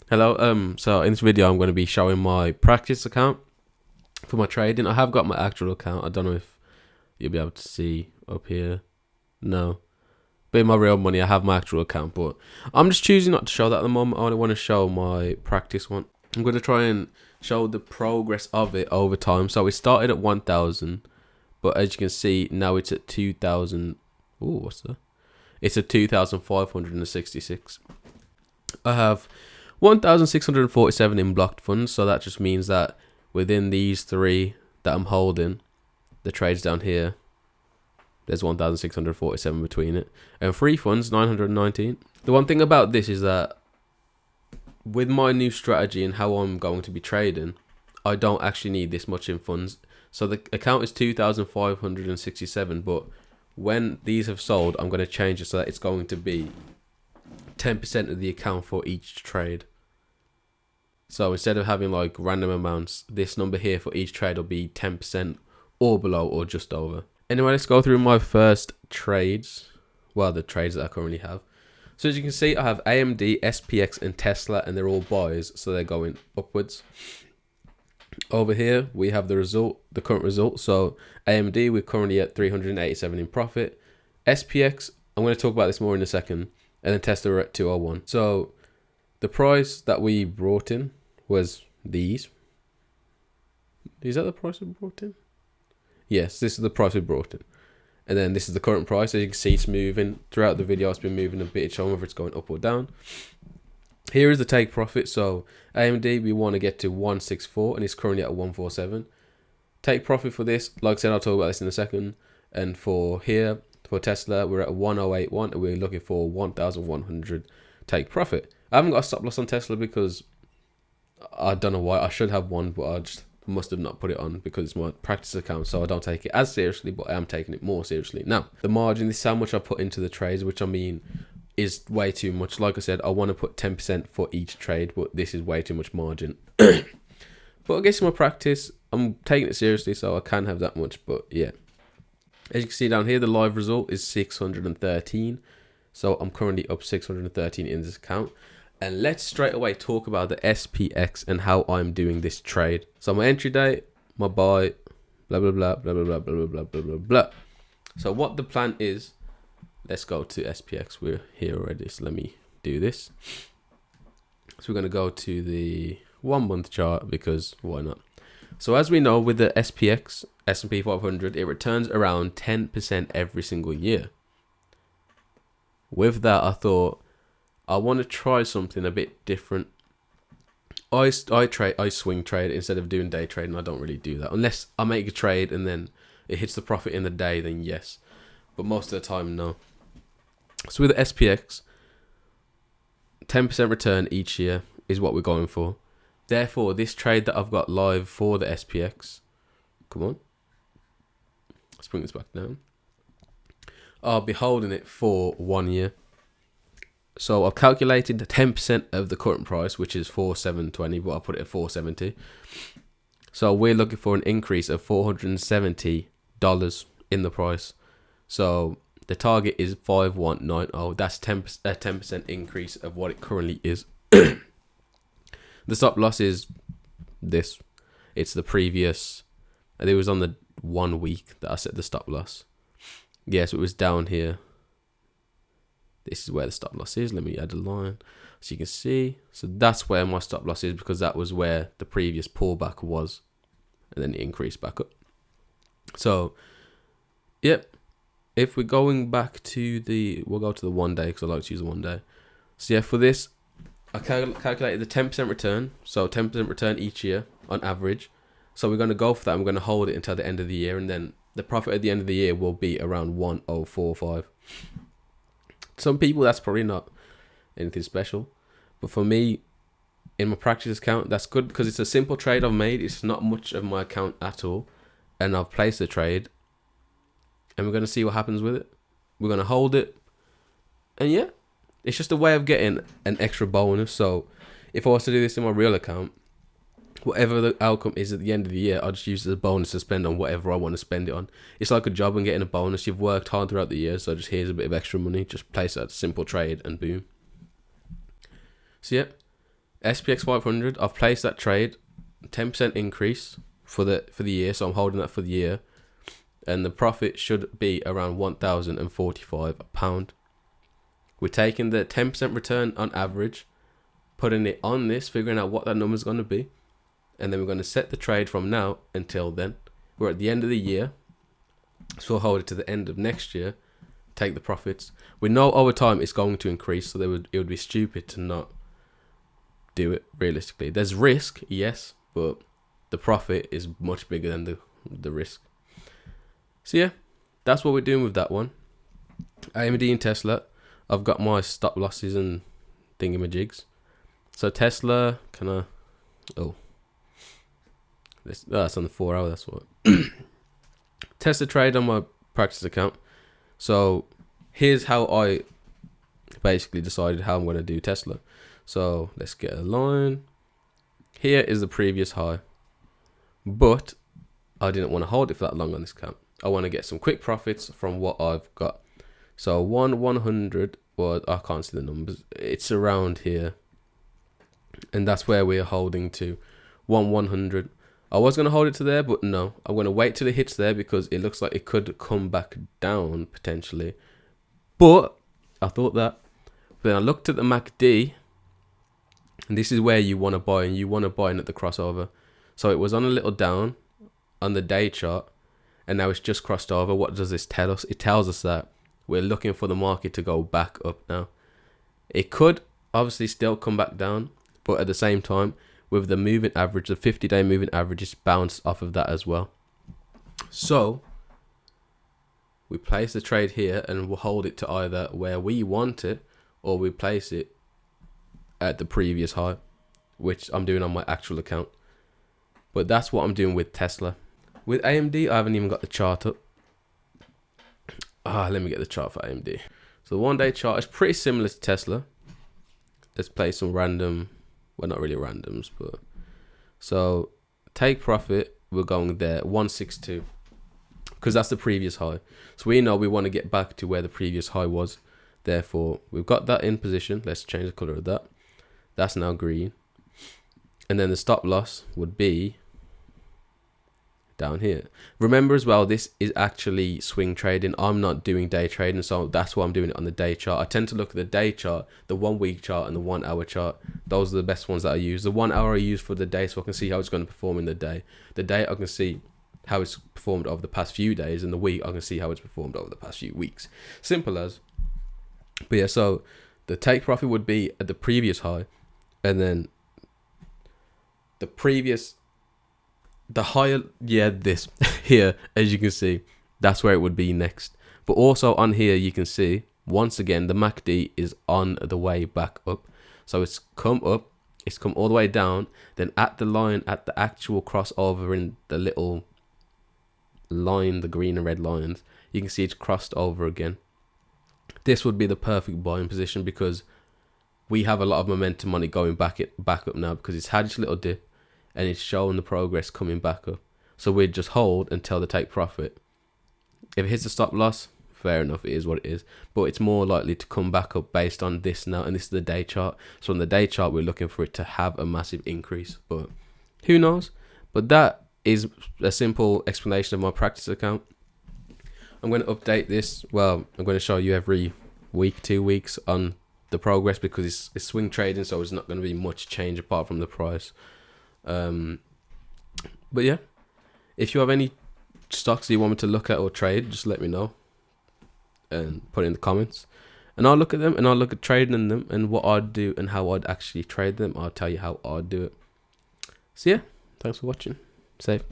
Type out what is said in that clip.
Hello. So in this video, I'm going to be showing my practice account for my trading. I have got my actual account. I don't know if you'll be able to see up here. No, but in my real money, I have my actual account. But I'm just choosing not to show that at the moment. I only want to show my practice one. I'm going to try and show the progress of it over time. So it started at 1,000, but as you can see, now it's at 2,000. Oh, what's that? It's at 2,566. I have 1,647 in blocked funds, so that just means that within these three that I'm holding, the trades down here, there's 1,647 between it. And free funds, 919. The one thing about this is that with my new strategy and how I'm going to be trading, I don't actually need this much in funds. So the account is 2,567, but when these have sold, I'm going to change it so that it's going to be 10% of the account for each trade. So instead of having like random amounts, this number here for each trade will be 10% or below or just over. Anyway, let's go through my first trades. Well, the trades that I currently have. So as you can see, I have AMD, SPX and Tesla, and they're all buys, so they're going upwards. Over here, we have the result, the current result. So AMD, we're currently at 387 in profit. SPX, I'm going to talk about this more in a second. And then Tesla are at 201. So the price that we brought in was these. Is that the price we brought in? Yes, this is the price we brought in. And then this is the current price. As you can see, it's moving. Throughout the video, it's been moving a bit. It's showing whether it's going up or down. Here is the take profit. So AMD, we want to get to 164 and it's currently at 147. Take profit for this, like I said, I'll talk about this in a second. And for here, for Tesla, we're at 1081 and we're looking for 1,100 take profit. I haven't got a stop loss on Tesla because I don't know why. I should have one, but I just must have not put it on because it's my practice account, so I don't take it as seriously, but I am taking it more seriously. Now, the margin, this is how much I put into the trades, which I mean is way too much. Like I said, I want to put 10% for each trade, but this is way too much margin. But I guess in my practice, I'm taking it seriously, so I can have that much, but yeah. As you can see down here, the live result is 613. So I'm currently up 613 in this account. And let's straight away talk about the SPX and how I'm doing this trade. So my entry date, my buy, blah, blah, blah, blah, blah, blah, blah, blah, blah, blah, blah. So what the plan is, let's go to SPX. We're here already, so let me do this. So we're going to go to the 1 month chart because why not? So as we know, with the SPX, S&P 500, it returns around 10% every single year. With that, I thought, I want to try something a bit different. I swing trade instead of doing day trading. I don't really do that. Unless I make a trade and then it hits the profit in the day, then yes. But most of the time, no. So with the SPX, 10% return each year is what we're going for. Therefore, this trade that I've got live for the SPX, come on, let's bring this back down. I'll be holding it for 1 year. So I've calculated the 10% of the current price, which is 4,720, but I'll put it at 470. So we're looking for an increase of $470 in the price. So the target is 5,190. That's 10% increase of what it currently is. The stop loss is this. It's the previous. I think it was on the 1 week that I set the stop loss. Yes, it was down here. This is where the stop loss is. Let me add a line so you can see. So that's where my stop loss is because that was where the previous pullback was. And then it increased back up. So, yep. If we're going back to we'll go to the 1 day because I like to use the 1 day. So yeah, for this, I calculated the 10% return. So 10% return each year on average. So we're going to go for that. I'm going to hold it until the end of the year. And then the profit at the end of the year will be around 1,045. Some people, that's probably not anything special. But for me, in my practice account, that's good because it's a simple trade I've made. It's not much of my account at all. And I've placed the trade. And we're going to see what happens with it. We're going to hold it. And yeah, it's just a way of getting an extra bonus. So if I was to do this in my real account, whatever the outcome is at the end of the year, I'll just use it as a bonus to spend on whatever I want to spend it on. It's like a job and getting a bonus. You've worked hard throughout the year, so just here's a bit of extra money. Just place that simple trade and boom. So yeah, SPX 500, I've placed that trade, 10% increase for the year, so I'm holding that for the year, and the profit should be around £1,045. We're taking the 10% return on average, putting it on this, figuring out what that number is going to be, and then we're going to set the trade from now until then. We're at the end of the year, so we'll hold it to the end of next year, take the profits. We know over time it's going to increase, so it would be stupid to not do it realistically. There's risk, yes, but the profit is much bigger than the risk. So yeah, that's what we're doing with that one. AMD and Tesla, I've got my stop losses and thingamajigs. So Tesla, that's on the 4 hour, that's what. Tesla trade on my practice account. So here's how I basically decided how I'm going to do Tesla. So let's get a line. Here is the previous high, but I didn't want to hold it for that long on this account. I want to get some quick profits from what I've got. So 100, well, I can't see the numbers. It's around here, and that's where we're holding to, 100. I was going to hold it to there, but no, I'm going to wait till it hits there because it looks like it could come back down potentially. But I thought that. Then I looked at the MACD, and this is where you want to buy, and you want to buy in at the crossover. So it was on a little down on the day chart, and now it's just crossed over. What does this tell us? It tells us that we're looking for the market to go back up now. It could obviously still come back down, but at the same time, with the moving average, the 50-day moving average is bounced off of that as well. So we place the trade here, and we'll hold it to either where we want it, or we place it at the previous high, which I'm doing on my actual account. But that's what I'm doing with Tesla. With AMD, I haven't even got the chart up. Let me get the chart for AMD. So the 1 day chart is pretty similar to Tesla. Let's play some random, well, not really randoms, but so take profit, we're going there, 162, because that's the previous high. So we know we want to get back to where the previous high was. Therefore, we've got that in position. Let's change the color of that. That's now green. And then the stop loss would be down here. Remember as well, this is actually swing trading. I'm not doing day trading, so that's why I'm doing it on the day chart. I tend to look at the day chart, the 1 week chart, and the 1 hour chart. Those are the best ones that I use. The 1 hour I use for the day, so I can see how it's going to perform in the day. The day I can see how it's performed over the past few days, and the week I can see how it's performed over the past few weeks. Simple as. But yeah, so the take profit would be at the previous high, and then the higher, this here, as you can see, that's where it would be next. But also on here, you can see, once again, the MACD is on the way back up. So it's come up, it's come all the way down, then at the line, at the actual crossover in the little line, the green and red lines, you can see it's crossed over again. This would be the perfect buying position because we have a lot of momentum on it going back up now, because it's had its little dip and it's showing the progress coming back up. So we'd just hold until the take profit. If it hits the stop loss, fair enough, it is what it is. But it's more likely to come back up based on this now, and this is the day chart. So on the day chart, we're looking for it to have a massive increase, but who knows? But that is a simple explanation of my practice account. I'm going to update this. Well, I'm going to show you every week, 2 weeks on the progress, because it's swing trading, so it's not going to be much change apart from the price. But yeah, if you have any stocks you want me to look at or trade, just let me know and put it in the comments, and I'll look at them, and I'll look at trading in them and what I'd do and how I'd actually trade them. I'll tell you how I'd do it. So yeah, thanks for watching. Safe.